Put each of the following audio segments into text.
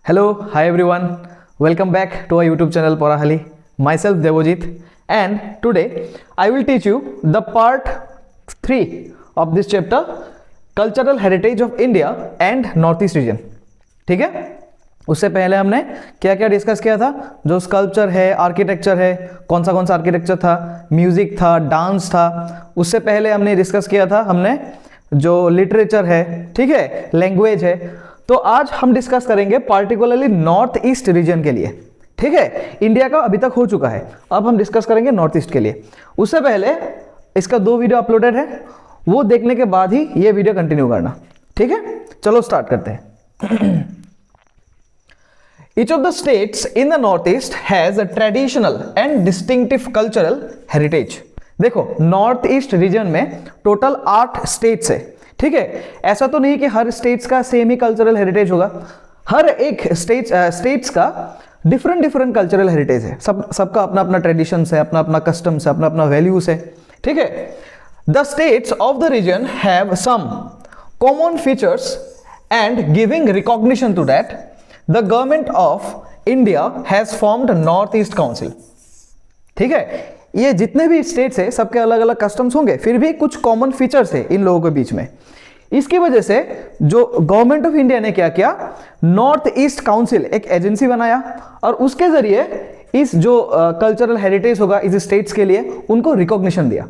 Hello, hi everyone. Welcome back to our YouTube channel Porahali. Myself Devojit, and today I will teach you the part 3 of this chapter, Cultural Heritage of India and Northeast Region. ठीक है, उससे पहले हमने क्या क्या discuss किया था? जो स्कल्पचर है, आर्किटेक्चर है, कौन सा आर्किटेक्चर था, म्यूजिक था, डांस था. उससे पहले हमने डिस्कस किया था हमने जो लिटरेचर है, ठीक है, लैंग्वेज है. तो आज हम डिस्कस करेंगे पार्टिकुलरली नॉर्थ ईस्ट रीजन के लिए. ठीक है, इंडिया का अभी तक हो चुका है, अब हम डिस्कस करेंगे नॉर्थ ईस्ट के लिए. उससे पहले इसका 2 वीडियो अपलोडेड है, वो देखने के बाद ही ये वीडियो कंटिन्यू करना. ठीक है, चलो स्टार्ट करते हैं. Each of the states in the northeast has a traditional and distinctive cultural heritage. देखो, नॉर्थ ईस्ट रीजन में टोटल 8 स्टेट्स है. ठीक है, ऐसा तो नहीं कि हर स्टेट्स का सेम ही कल्चरल हेरिटेज होगा. हर एक स्टेट्स का डिफरेंट कल्चरल हेरिटेज है. सबका अपना अपना ट्रेडिशन है, अपना अपना कस्टम्स है, अपना अपना वैल्यूज है. ठीक है, the states of the region have some common features and giving recognition to that the government of India has formed north east council. ठीक है, ये जितने भी स्टेट्स है सबके अलग अलग कस्टम्स होंगे, फिर भी कुछ कॉमन फीचर्स है इन लोगों के बीच में. इसकी वजह से जो गवर्नमेंट ऑफ इंडिया ने क्या किया, नॉर्थ ईस्ट काउंसिल एक एजेंसी बनाया और उसके जरिए इस जो कल्चरल हेरिटेज होगा इस स्टेट्स के लिए उनको रिकॉग्निशन दिया.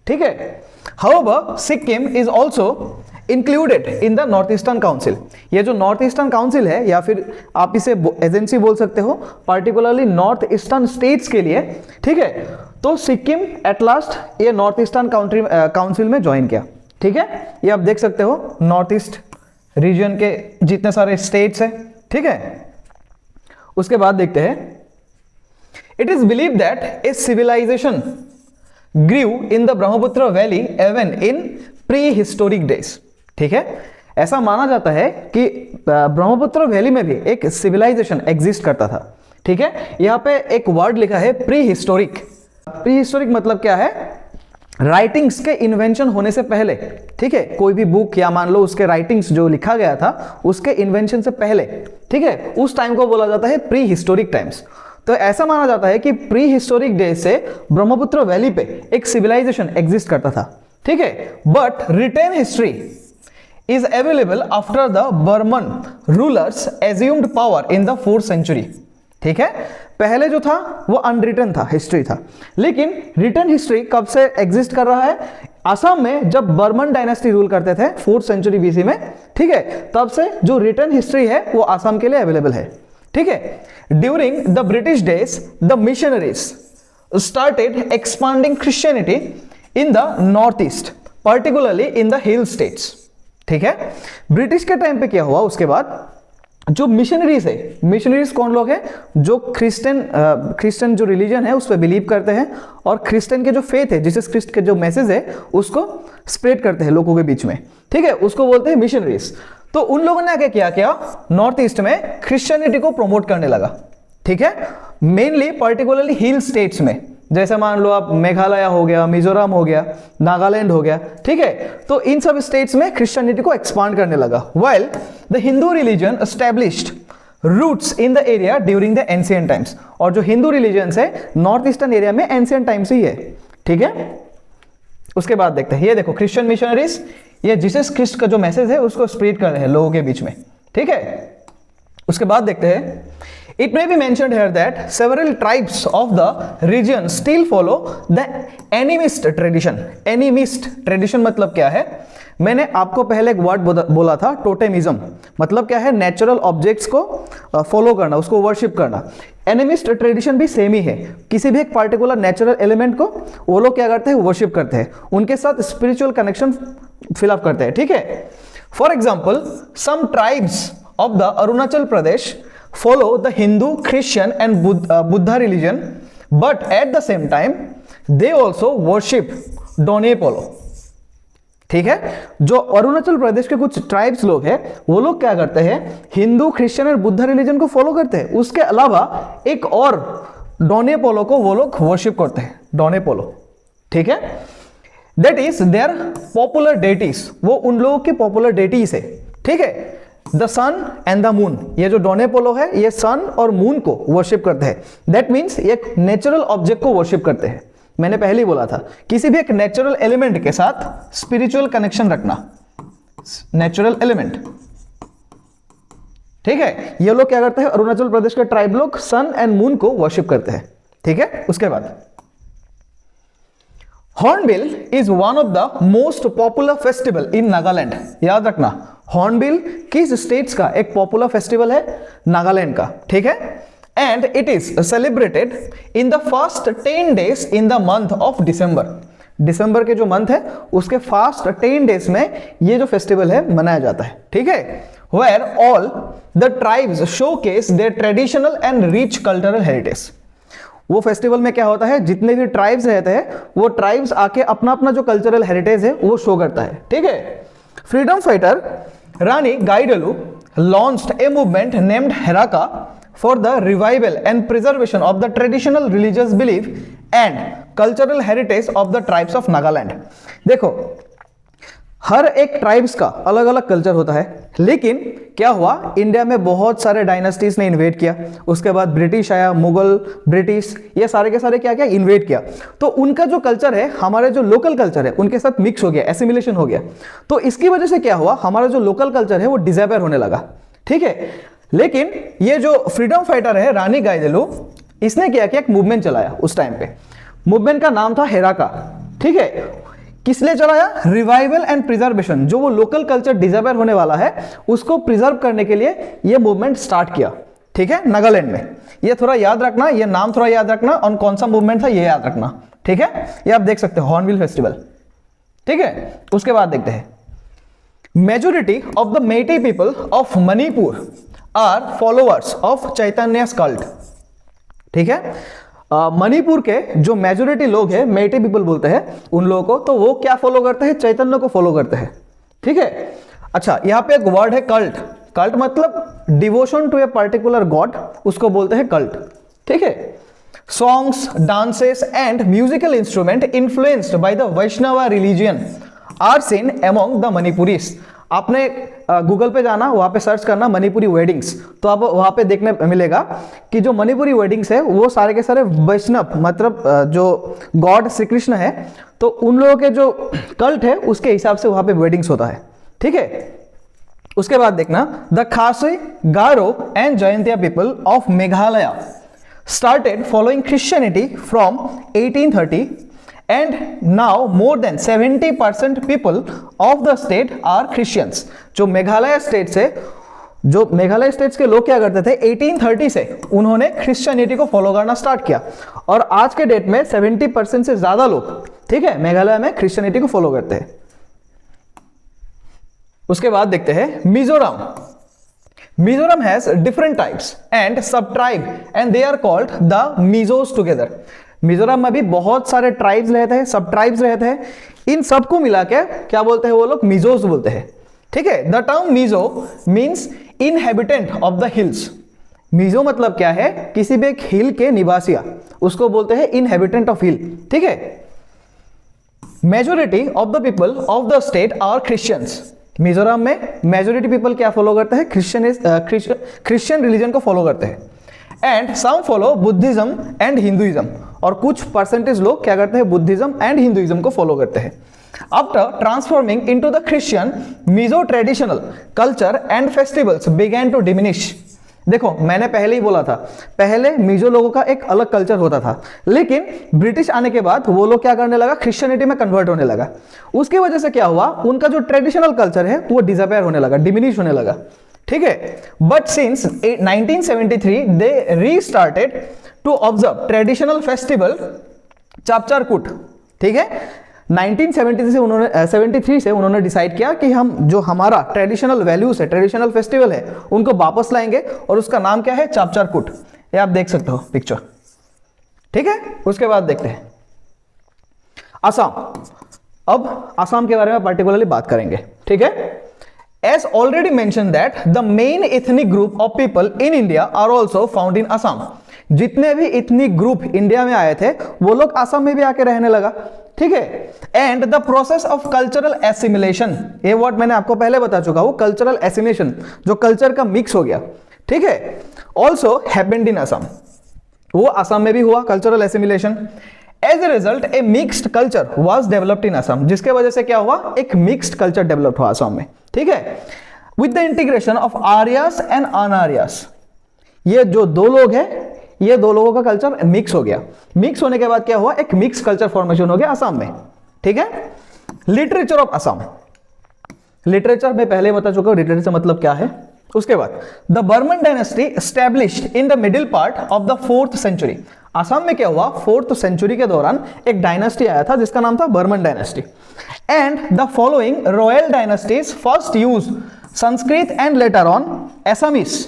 ठीक है, however Sikkim is also included in the north eastern council. ये जो नॉर्थ ईस्टर्न काउंसिल है, या फिर आप इसे एजेंसी बोल सकते हो, पार्टिकुलरली नॉर्थ ईस्टर्न स्टेट्स के लिए. ठीक है, तो सिक्किम एट लास्ट ये नॉर्थ ईस्टर्न काउंसिल में ज्वाइन किया. ठीक है, ये आप देख सकते हो नॉर्थ ईस्ट रीजन के जितने सारे स्टेट्स हैं. ठीक है, उसके बाद देखते हैं. It is believe that a civilization grew in the Brahmaputra valley even in pre historic days. ठीक है, ऐसा माना जाता है कि ब्रह्मपुत्र वैली में भी एक सिविलाइजेशन एग्जिस्ट करता था. ठीक है, यहां पे एक वर्ड लिखा है प्री हिस्टोरिक. प्री हिस्टोरिक मतलब क्या है? राइटिंग्स के इन्वेंशन होने से पहले. ठीक है, कोई भी बुक या मान लो उसके राइटिंग्स जो लिखा गया था उसके इन्वेंशन से पहले. ठीक है, उस टाइम को बोला जाता है प्री हिस्टोरिक टाइम्स. तो ऐसा माना जाता है कि प्री हिस्टोरिक डेज से ब्रह्मपुत्र वैली पे एक सिविलाइजेशन एग्जिस्ट करता था. ठीक है, but written history is available after the Barman rulers assumed power in the 4th century. ठीक है, पहले जो था वो अनरिटन था, हिस्ट्री था. लेकिन रिटन हिस्ट्री कब से एग्जिस्ट कर रहा है? असम में जब बर्मन डायनेस्टी रूल करते थे 4th century BC में. ठीक है, तब से जो रिटन हिस्ट्री है वो असम के लिए अवेलेबल है. ठीक है, during the British days the missionaries started expanding Christianity in the north east, particularly in the hill states. ठीक है, ब्रिटिश के टाइम पे क्या हुआ, उसके बाद जो मिशनरीज है, मिशनरीज कौन लोग हैं? जो क्रिश्चियन जो रिलीजन है उस पर बिलीव करते हैं और क्रिश्चियन के जो फेथ है, जीसस क्रिस्ट के जो मैसेज है उसको स्प्रेड करते हैं लोगों के बीच में. ठीक है, उसको बोलते हैं मिशनरीज. तो उन लोगों ने आगे क्या किया, नॉर्थ ईस्ट में क्रिश्चियनिटी को प्रमोट करने लगा. ठीक है, मेनली पर्टिकुलरली हिल स्टेट्स में, जैसे मान लो आप मेघालय हो गया, मिजोरम हो गया, नागालैंड हो गया. ठीक है, तो इन सब स्टेट्स में क्रिश्चियनिटी को एक्सपांड करने लगा. While the Hindu religion established roots in the area during the ancient times. और जो हिंदू रिलीजन है नॉर्थ ईस्टर्न एरिया में एंशिएंट टाइम्स ही है. ठीक है, उसके बाद देखते हैं. ये देखो, क्रिश्चियन मिशनरीज ये जीसस क्रिस्ट का जो मैसेज है उसको स्प्रेड कर रहे हैं लोगों के बीच में. ठीक है, उसके बाद देखते हैं. It may be mentioned here that several tribes of the region still follow the animist tradition. Animist tradition मतलब क्या है? मैंने आपको पहले एक वर्ड बोला था, टोटेमिज्म. मतलब क्या है? नेचुरल ऑब्जेक्ट्स को फॉलो करना, उसको वर्शिप करना. एनिमिस्ट ट्रेडिशन भी सेम ही है. किसी भी एक पार्टिकुलर नेचुरल एलिमेंट को वो लोग क्या करते हैं? वर्शिप करते हैं, उनके साथ स्पिरिचुअल कनेक्शन फिलअप करते हैं. ठीक है, for example some tribes of the Arunachal Pradesh follow the Hindu, Christian and Buddha religion, but at the same time they also worship Donepolo. ठीक है, जो अरुणाचल प्रदेश के कुछ ट्राइब्स लोग हैं वो लोग क्या करते हैं? हिंदू, क्रिश्चियन और बुद्धा रिलीजन को फॉलो करते हैं. उसके अलावा एक और डोनेपोलो को वो लोग वर्शिप करते हैं, डोनेपोलो. ठीक है, that is their popular deities. वो उन लोगों के पॉपुलर डेटीज है. ठीक है, the sun and the moon, ये जो डोने पोलो है ये सन और मून को वर्शिप करते हैं। दैट मीन्स ये एक नेचुरल ऑब्जेक्ट को वर्शिप करते हैं। मैंने पहले ही बोला था, किसी भी एक नेचुरल एलिमेंट के साथ स्पिरिचुअल कनेक्शन रखना, नेचुरल एलिमेंट, ठीक है। ये लोग क्या करते हैं, अरुणाचल प्रदेश के ट्राइब लोग सन एंड मून को वर्शिप करते हैं, ठीक है। उसके बाद hornbill is one of the most popular festival in Nagaland. याद रखना, हॉर्नबिल किस स्टेट्स का एक पॉपुलर फेस्टिवल है, नागालैंड का, ठीक है। And it is celebrated in the first 10 days in the month of December. दिसंबर के जो मंथ है उसके फर्स्ट 10 days में ये जो फेस्टिवल है मनाया जाता है, ठीक है। Where all the tribes showcase their traditional and rich cultural heritage. वो फेस्टिवल में क्या होता है, जितने भी ट्राइब्स रहते हैं वो ट्राइब्स आके अपना अपना जो कल्चरल हेरिटेज है वो शो करता है, ठीक है। Freedom fighter Rani Gaidinliu launched a movement named Heraka for the revival and preservation of the traditional religious belief and cultural heritage of the tribes of Nagaland. देखो, हर एक ट्राइब्स का अलग अलग कल्चर होता है, लेकिन क्या हुआ, इंडिया में बहुत सारे डायनेस्टीज ने इन्वेड किया, उसके बाद ब्रिटिश आया, मुगल, ब्रिटिश, ये सारे के सारे क्या क्या इन्वेड किया, तो उनका जो कल्चर है हमारे जो लोकल कल्चर है उनके साथ मिक्स हो गया, एसिमिलेशन हो गया। तो इसकी वजह से क्या हुआ, हमारा जो लोकल कल्चर है वो डिसअपियर होने लगा, ठीक है। लेकिन ये जो फ्रीडम फाइटर है रानी गाइडलू, इसने क्या किया, एक मूवमेंट चलाया उस टाइम पे। मूवमेंट का नाम था हेराका, ठीक है। किस लिए चलाया, रिवाइवल एंड प्रिजर्वेशन, जो वो लोकल कल्चर डिसअपियर होने वाला है उसको प्रिजर्व करने के लिए ये मूवमेंट स्टार्ट किया, ठीक है, नागालैंड में। ये थोड़ा याद रखना, ये नाम थोड़ा याद रखना और कौन सा मूवमेंट था ये याद रखना, ठीक है। ये आप देख सकते हो, हॉर्नबिल फेस्टिवल, ठीक है। उसके बाद देखते हैं, majority of the Meitei people of Manipur are followers of Chaitanya cult, ठीक है। मणिपुर के जो मेजोरिटी लोग हैं, मेइटी पीपल बोलते हैं उन लोगों को, तो वो क्या फॉलो करते हैं, चैतन्य को फॉलो करते हैं, ठीक है। अच्छा, यहाँ पे एक वर्ड है कल्ट। कल्ट मतलब devotion to a particular god, उसको बोलते हैं कल्ट, ठीक है। Songs, dances and musical instrument influenced by the Vaishnava religion are seen among the Manipuris. आपने गूगल पे जाना, वहां पे सर्च करना मणिपुरी वेडिंग्स, तो आप वहां पे देखने मिलेगा कि जो मणिपुरी वेडिंग्स है वो सारे के सारे वैष्णव, मतलब जो गॉड श्री कृष्ण है, तो उन लोगों के जो कल्ट है उसके हिसाब से वहां पे वेडिंग्स होता है, ठीक है। उसके बाद देखना, the Khasi, Garo and Jaintia people of Meghalaya started following Christianity from 1830 and now more than 70% people of the state are Christians। जो मेघालय स्टेट से, जो मेघालय स्टेट्स के लोग क्या करते थे, 1830 से उन्होंने क्रिश्चियनिटी को फॉलो करना स्टार्ट किया, और आज के डेट में 70% से ज्यादा लोग, ठीक है, मेघालय में क्रिश्चियनिटी को फॉलो करते हैं। उसके बाद देखते हैं Mizoram. Mizoram has different types and sub tribe and they are called the Mizos together. Mizoram में भी बहुत सारे ट्राइब्स रहते हैं, सब ट्राइब्स रहते हैं, इन सबको मिला के क्या बोलते हैं वो लोग, मिजोस बोलते हैं, ठीक है। The term Mizo means inhabitant of the hills. Mizo मतलब क्या है, किसी भी एक हिल के निवासिया, उसको बोलते हैं इनहेबिटेंट ऑफ हिल, ठीक है। Majority of the people of the state are Christians. Mizoram में मेजोरिटी पीपल क्या फॉलो करते हैं, क्रिश्चियन रिलीजन को फॉलो करते हैं। And some follow Buddhism and Hinduism, और कुछ परसेंटेज लोग क्या करते हैं, बुद्धिज्म एंड हिंदुइज्म को फॉलो करते हैं। After transforming into the Christian, Mizo traditional culture and festivals began to diminish. देखो, मैंने पहले ही बोला था, पहले मिजो लोगों का एक अलग कल्चर होता था, लेकिन ब्रिटिश आने के बाद वो लोग क्या करने लगा, क्रिश्चियनिटी में कन्वर्ट होने लगा। उसकी वजह से क्या हुआ, उनका जो ट्रेडिशनल कल्चर है वो डिसअपियर होने लगा, डिमिनिश होने लगा, ठीक है। But since 1973 they restarted to observe traditional festival Chapchar Kut, ठीक है। 1973 से उन्होंने 73 से उन्होंने डिसाइड किया कि हम जो हमारा ट्रेडिशनल वैल्यूज है, ट्रेडिशनल फेस्टिवल है, उनको वापस लाएंगे, और उसका नाम क्या है, चापचारकूट। ये आप देख सकते हो पिक्चर, ठीक है। उसके बाद देखते हैं असम। अब असम के बारे में पर्टिकुलरली बात करेंगे, ठीक है। As already mentioned that the main ethnic group of people in India are also found in Assam. जितने भी इथनिक ग्रुप इंडिया में आए थे वो लोग असम में भी आके रहने लगा, ठीक है। And the process of cultural assimilation, ये वर्ड मैंने आपको पहले बता चुका हूं, कल्चरल एसिमिलेशन, जो कल्चर का मिक्स हो गया, ठीक है, ऑल्सो हैपेंड इन असम, वो असम में भी हुआ cultural assimilation. As a result a mixed culture was developed in Assam, जिसके वजह से क्या हुआ, एक मिक्स्ड कल्चर डेवलप हुआ असम में, ठीक है, with the integration of Aryas and Anaryas. ये जो दो लोग हैं, ये दो लोगों का कल्चर मिक्स हो गया, मिक्स होने के बाद क्या हुआ, एक मिक्स कल्चर फॉर्मेशन हो गया असम में, ठीक है। लिटरेचर ऑफ असम, लिटरेचर में पहले बता चुका हूं लिटरेचर मतलब क्या है। उसके बाद the Barman dynasty established in the middle part of the 4th century. Assam में क्या हुआ, 4th सेंचुरी के दौरान एक डायनेस्टी आया था जिसका नाम था Barman dynasty. And the following royal dynasties first use Sanskrit and later on Assamese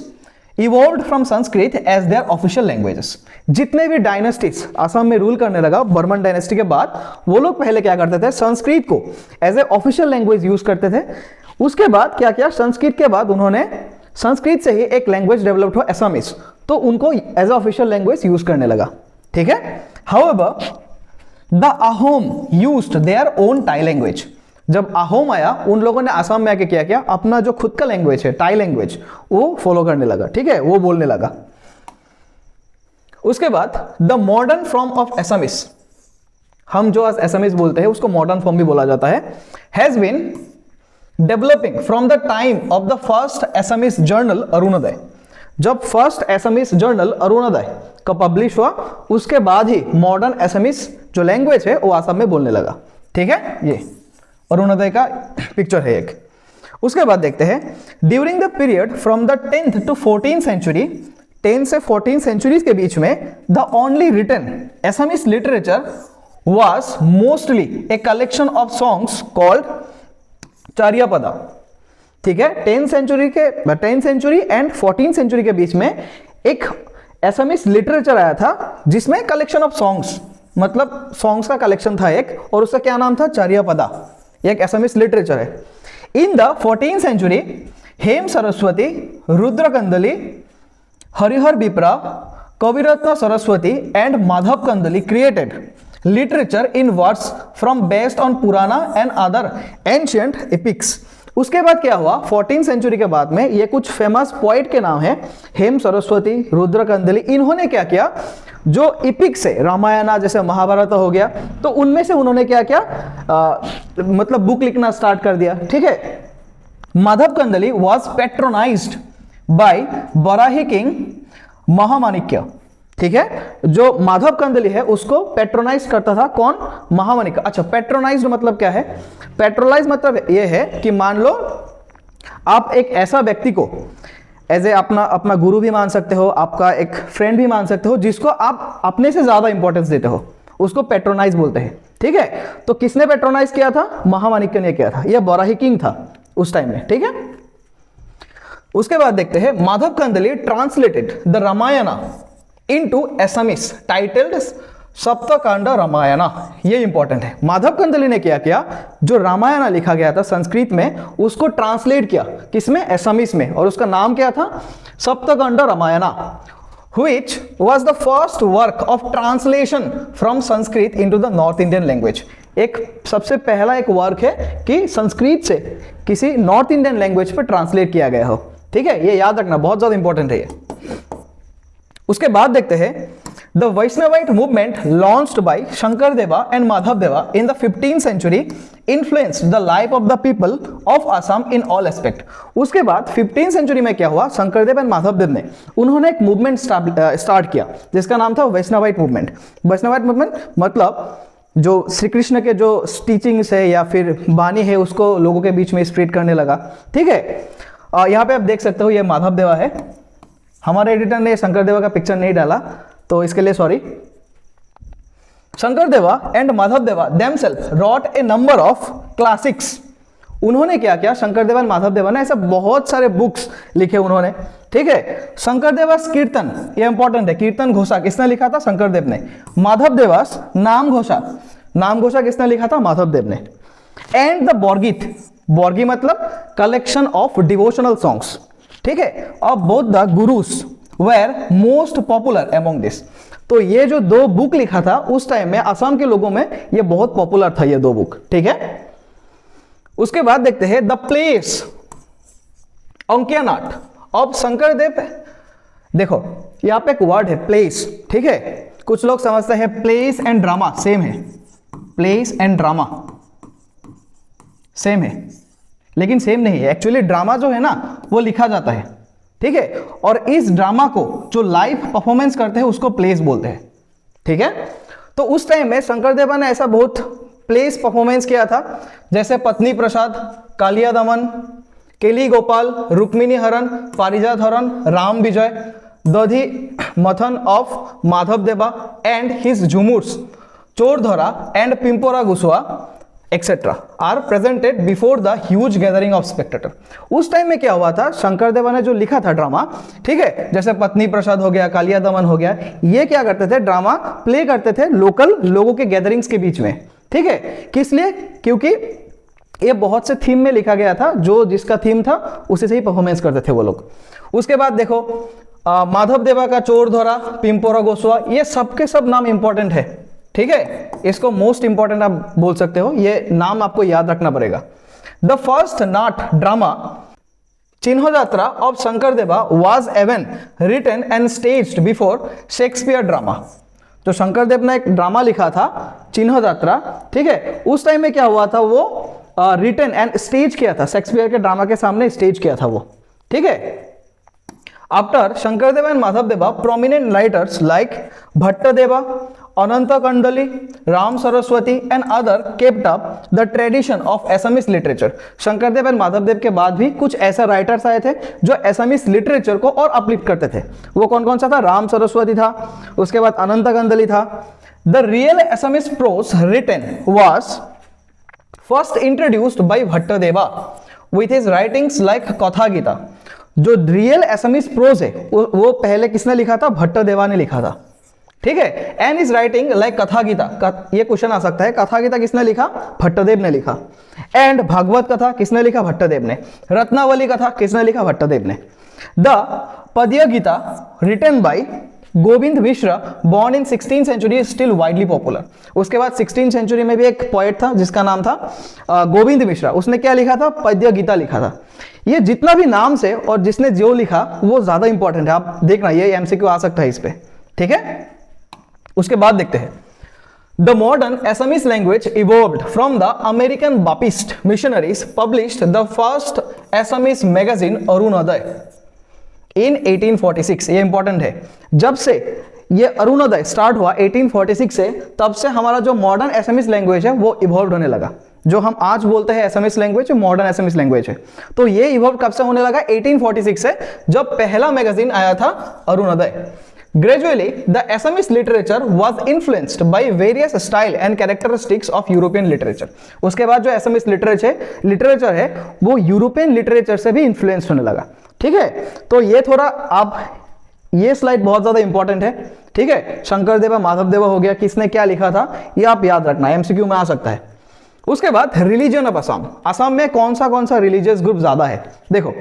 evolved from Sanskrit as their official languages. जितने भी डायनेस्टीज असम में रूल करने लगा बर्मन डायनेस्टी के बाद, वो लोग पहले क्या करते थे, संस्कृत को as a official language use करते थे। उसके बाद क्या किया, संस्कृत के बाद उन्होंने संस्कृत से ही एक लैंग्वेज डेवलप्ड हुआ एसामीज, तो उनको as a official language use करने लगा, ठीक है। However the Ahom used their own Tai language. जब अहोम आया, उन लोगों ने असम में आके क्या किया, अपना जो खुद का लैंग्वेज है टाई लैंग्वेज, वो फॉलो करने लगा, ठीक है, वो बोलने लगा। उसके बाद the modern form of Assamese, हम जो आज एसामीज बोलते हैं उसको मॉडर्न फॉर्म भी बोला जाता है, has been developing from the time of the first Assamese journal Arunodoi. जब फर्स्ट एसामीज जर्नल अरुणोदय का पब्लिश हुआ, उसके बाद ही मॉडर्न एसामीज जो लैंग्वेज है वो असम में बोलने लगा, ठीक है। ये अरुणोदय का पिक्चर है एक। उसके बाद देखते हैं during the period from the 10th to 14th century, 10 से 14 सेंचुरीज के बीच में the only written Assamese literature was mostly a collection of songs called Charyapada, ठीक है। 10th century and 14th century के बीच में एक एसामीज लिटरेचर आया था जिसमें कलेक्शन ऑफ सॉन्ग्स, मतलब सॉन्ग्स का कलेक्शन था एक, और उसका क्या नाम था, चार्यापदा, एक एसामीज लिटरेचर है। In the 14th century Hem Saraswati, Rudra Kandali, Harihara Bipra, Kaviratna Saraswati and Madhav Kandali created literature in words from based on Purana and other ancient epics. उसके बाद क्या हुआ, 14th सेंचुरी के बाद में ये कुछ फेमस पोइट के नाम है, हेम सरस्वती, रुद्र कंदली, इन्होंने क्या किया, जो इपिक्स है, रामायण जैसे महाभारत हो गया, तो उनमें से उन्होंने क्या किया, मतलब बुक लिखना स्टार्ट कर दिया, ठीक है। Madhav Kandali was patronized by Barahi king Mahamanikya, ठीक है। जो माधव कंदली है उसको पेट्रोनाइज करता था कौन, महामाणिक्य। अच्छा, पेट्रोनाइज्ड मतलब क्या है, पेट्रोनाइज मतलब ये है कि मान लो आप एक ऐसा व्यक्ति को एज ए अपना गुरु भी मान सकते हो, आपका एक फ्रेंड भी मान सकते हो, जिसको आप अपने से ज्यादा इंपॉर्टेंस देते हो, उसको पेट्रोनाइज बोलते हैं, ठीक है। तो किसने पेट्रोनाइज किया था, महामाणिक्य ने किया था, यह बराही किंग था उस टाइम में, ठीक है। उसके बाद देखते हैं Madhav Kandali translated the Ramayana into Assamese titled Saptakanda Ramayana. ये इंपॉर्टेंट है, माधव कंदली ने क्या किया, जो रामायण लिखा गया था संस्कृत में उसको ट्रांसलेट किया किसमें, एसामीज में, और उसका नाम क्या था, सप्तकांड Ramayan, which was the first work of translation from Sanskrit into the North Indian language। एक सबसे पहला एक वर्क है कि संस्कृत से किसी नॉर्थ इंडियन लैंग्वेज पर ट्रांसलेट किया गया हो, ठीक है, ये याद रखना, बहुत ज्यादा इंपॉर्टेंट है ये। उसके बाद देखते हैं the Vaishnavite movement launched by Shankardeva and Madhavdeva in the 15th century influenced the life of the people of Assam in all aspect. उसके बाद 15th सेंचुरी में क्या हुआ, शंकरदेव एंड माधवदेव ने उन्होंने एक मूवमेंट स्टार्ट किया जिसका नाम था वैष्णवाइट मूवमेंट। वैष्णवाइट मूवमेंट मतलब जो श्री कृष्ण के जो टीचिंग्स है या फिर वाणी है उसको लोगों के बीच में स्प्रेड करने लगा, ठीक है। यहाँ पे आप देख सकते हो ये माधवदेवा है, हमारे एडिटर ने शंकरदेवा का पिक्चर नहीं डाला तो इसके लिए sorry. Shankardeva and Madhavdeva themselves wrote a number of classics. उन्होंने क्या किया, शंकरदेवा एंड माधवदेवा ने ऐसे बहुत सारे बुक्स लिखे उन्होंने, ठीक है। शंकरदेवास कीर्तन, ये इंपॉर्टेंट है, कीर्तन घोषा किसने लिखा था, शंकरदेव ने। माधवदेवास नाम घोषा, नाम घोषा किसने लिखा था, माधवदेव ने। एंड द बौरगीत, बॉर्गी मतलब कलेक्शन ऑफ डिवोशनल सॉन्ग्स, ठीक है, of both the gurus were most popular among this. तो ये जो दो बुक लिखा था उस टाइम में असम के लोगों में ये बहुत पॉपुलर था, ये दो बुक, ठीक है। उसके बाद देखते हैं the place Ankiyanat of Shankardev. देखो यहां पे एक वर्ड है प्लेस, ठीक है, कुछ लोग समझते हैं प्लेस एंड ड्रामा सेम है, प्लेस एंड ड्रामा सेम है, लेकिन सेम नहीं है। एक्चुअली ड्रामा जो है ना वो लिखा जाता है, ठीक है, और इस ड्रामा को जो लाइव परफॉर्मेंस करते हैं उसको प्लेस बोलते हैं, ठीक है। तो उस टाइम में शंकरदेवा ने ऐसा बहुत प्लेस परफॉर्मेंस किया था, जैसे पत्नी प्रसाद, कालिया दमन, केली गोपाल, रुक्मिणी हरण, पारिजात हरण, राम विजय, दधी मथन of Madhav Deva and his Jhumurs, Chordhara and Pimpara Guchuwa etcetera are presented before the huge gathering of spectator. उस टाइम में क्या हुआ था, शंकरदेवा ने जो लिखा था ड्रामा, ठीक है, जैसे पत्नी प्रसाद हो गया, कालिया दमन हो गया, ये क्या करते थे, ड्रामा प्ले करते थे लोकल लोगों के गैदरिंग्स के बीच में, ठीक है। किस लिए, क्योंकि ये बहुत से थीम में लिखा गया था, जो जिसका थीम था उसी से ही परफॉर्मेंस करते थे वो लोग। उसके बाद देखो माधव देवा का चोरधरा, पिंपोरा गोस्वा, ये सबके सब नाम इंपॉर्टेंट है, ठीक है, इसको मोस्ट इंपॉर्टेंट आप बोल सकते हो, ये नाम आपको याद रखना पड़ेगा। The first naught drama Chihna Yatra of Shankardeva was even written and staged before Shakespeare drama. तो शंकरदेव ने एक ड्रामा लिखा था चिन्ह यात्रा, ठीक है, उस टाइम में क्या हुआ था, वो रिटन एंड स्टेज किया था, शेक्सपियर के ड्रामा के सामने स्टेज किया था वो, ठीक है। After Shankardev and Madhavdeva prominent writers like Bhattadeva, Ananta Kandali, Ram Saraswati and other kept up the tradition of Assamese literature. Shankardev and Madhavdev के बाद भी कुछ ऐसे राइटर्स आए थे जो एसमीज लिटरेचर को और अपलिफ्ट करते थे। वो कौन कौन सा था, राम सरस्वती था, उसके बाद अनंत कंडली था। The real Assamese prose written was first introduced by Bhattadeva with his writings like Katha Gita. जो रियल एसमीज प्रोज है वो पहले किसने लिखा था, भट्टदेवा ने लिखा था, ठीक है। And is writing like Katha Gita, ये क्वेश्चन आ सकता है, कथा गीता किसने लिखा, भट्टदेव ने लिखा। एंड भागवत कथा किसने लिखा, भट्टदेव ने। रत्नावली कथा किसने लिखा, भट्टदेव ने। The Padya Gita written by Govind Mishra born in 16th century still widely popular. उसके बाद 16th सेंचुरी में भी एक पोएट था जिसका नाम था गोविंद मिश्रा, उसने क्या लिखा था, पद्य गीता लिखा था। ये जितना भी नाम से और जिसने जो लिखा वो ज्यादा इंपॉर्टेंट है, आप देखना ये एमसीक्यू आ सकता है इस पे, ठीक है। उसके बाद देखते हैं the modern Assamese language evolved from the American Baptist missionaries published the first Assamese magazine Arunodoi in 1846। ये इंपॉर्टेंट है, जब से ये अरुणोदय स्टार्ट हुआ 1846 से, तब से हमारा जो मॉडर्न एसमीज लैंग्वेज है वो इवॉल्व होने लगा। जो हम आज बोलते हैं एसमीज लैंग्वेज, मॉडर्न एसमीज लैंग्वेज है। तो ये इवॉल्व कब से होने लगा, 1846 से, जब पहला मैगजीन आया था Arunoday. Gradually, the Assamese literature was influenced by various style and characteristics of European literature. उसके बाद जो Assamese लिटरेचर है वो यूरोपियन लिटरेचर से भी इन्फ्लुएंस होने लगा, ठीक है। तो ये थोड़ा आप, ये स्लाइड बहुत ज्यादा इंपॉर्टेंट है, ठीक है। शंकरदेवा, माधवदेवा हो गया, किसने क्या लिखा था ये आप याद रखना, एमसीक्यू में आ सकता है। उसके बाद रिलीजन ऑफ असम, असम में कौन सा रिलीजियस ग्रुप ज्यादा है। देखो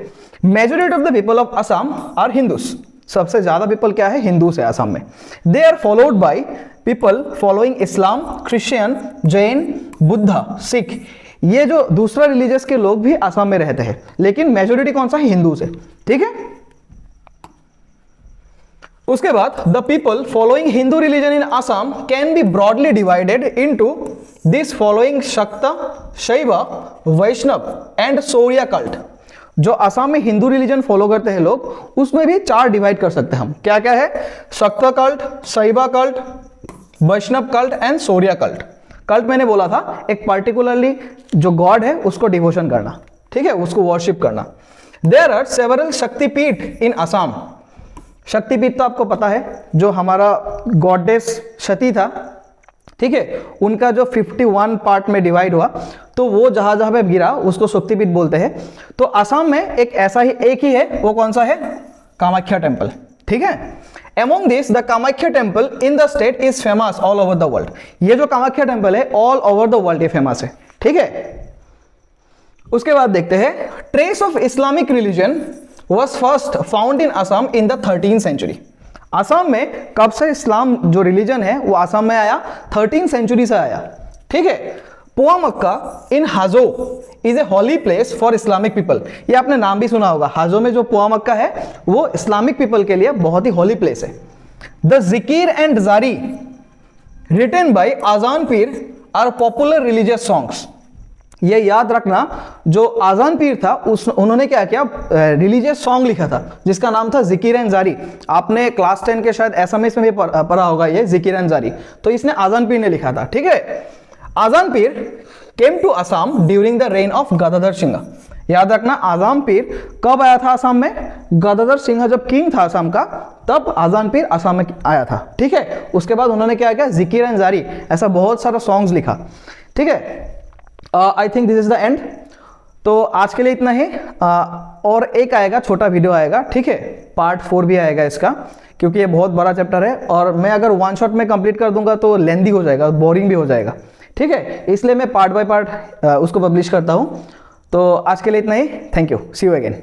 majority of the people of Assam are Hindus, सबसे ज्यादा पीपल क्या है, हिंदूस है असम में। They are followed by people following Islam, Christian, Jain, Buddha, Sikh. ये जो दूसरा रिलीजियस के लोग भी असम में रहते हैं, लेकिन मेजॉरिटी कौन सा है, हिंदूस है, ठीक है। उसके बाद the people following Hindu religion in Assam can be broadly divided into this following शक्त, शैव, वैष्णव एंड शौर्य कल्ट। जो असम में हिंदू रिलीजन फॉलो करते हैं लोग, उसमें भी चार डिवाइड कर सकते हैं हम, क्या क्या है, Shakta cult, Shaiva cult, Vaishnav cult and Shaurya cult. Cult मैंने बोला था एक पार्टिकुलरली जो गॉड है उसको डिवोशन करना, ठीक है, उसको वर्शिप करना। देयर आर सेवरल शक्तिपीठ इन असम। शक्तिपीठ तो आपको पता है, जो हमारा गॉडेस शती था, ठीक है, उनका जो 51 पार्ट में डिवाइड हुआ, तो वो जहां जहां पे गिरा उसको शक्तिपीठ बोलते हैं। तो असम में एक ऐसा ही एक ही है, वो कौन सा है, कामाख्या टेम्पल, ठीक है। Among this, the Kamakhya temple in the state is famous all over the world. ये जो कामाख्या टेम्पल है ऑल ओवर द वर्ल्ड ये फेमस है, ठीक है। उसके बाद देखते हैं, trace of Islamic religion was first found in Assam in the 13th century. Assam में कब से इस्लाम जो रिलीजन है वो असम में आया? 13th सेंचुरी से आया। ठीक है। Poa Mecca in Hajo is a holy place for Islamic people. ये आपने नाम भी सुना होगा, हाजो में जो पोआ मक्का है वो इस्लामिक पीपल के लिए बहुत ही हॉली प्लेस है। द जिकीर एंड जारी written by आजान Pir are popular religious songs. ये याद रखना, जो आजान पीर था उन्होंने क्या किया, रिलीजियस सॉन्ग लिखा था जिसका नाम था जिकीर एंड जारी। आपने क्लास 10 के शायद एसएमएस में भी पढ़ा होगा ये जिकीर एंड जारी, तो इसने आजान पीर ने लिखा था। ठीक है। Azan Pir came to Assam during the reign of Gadadhar Singh. याद रखना, आजान पीर कब आया था असम में? गदाधर सिंह जब किंग था असम का, तब आजान पीर असम में आया था। ठीक है। उसके बाद उन्होंने क्या किया, जिकीर एंड जारी, ऐसा बहुत सारा सॉन्ग्स लिखा। ठीक है। I think this is the end. तो आज के लिए इतना ही। और एक आएगा, छोटा वीडियो आएगा। ठीक है। पार्ट 4 भी आएगा इसका, क्योंकि ये बहुत बड़ा चैप्टर है और मैं अगर वन शॉट में कंप्लीट कर दूंगा तो लेंदी हो जाएगा, बोरिंग भी हो जाएगा। ठीक है। इसलिए मैं पार्ट बाय पार्ट उसको पब्लिश करता हूँ। तो आज के लिए इतना ही। Thank you. See you again.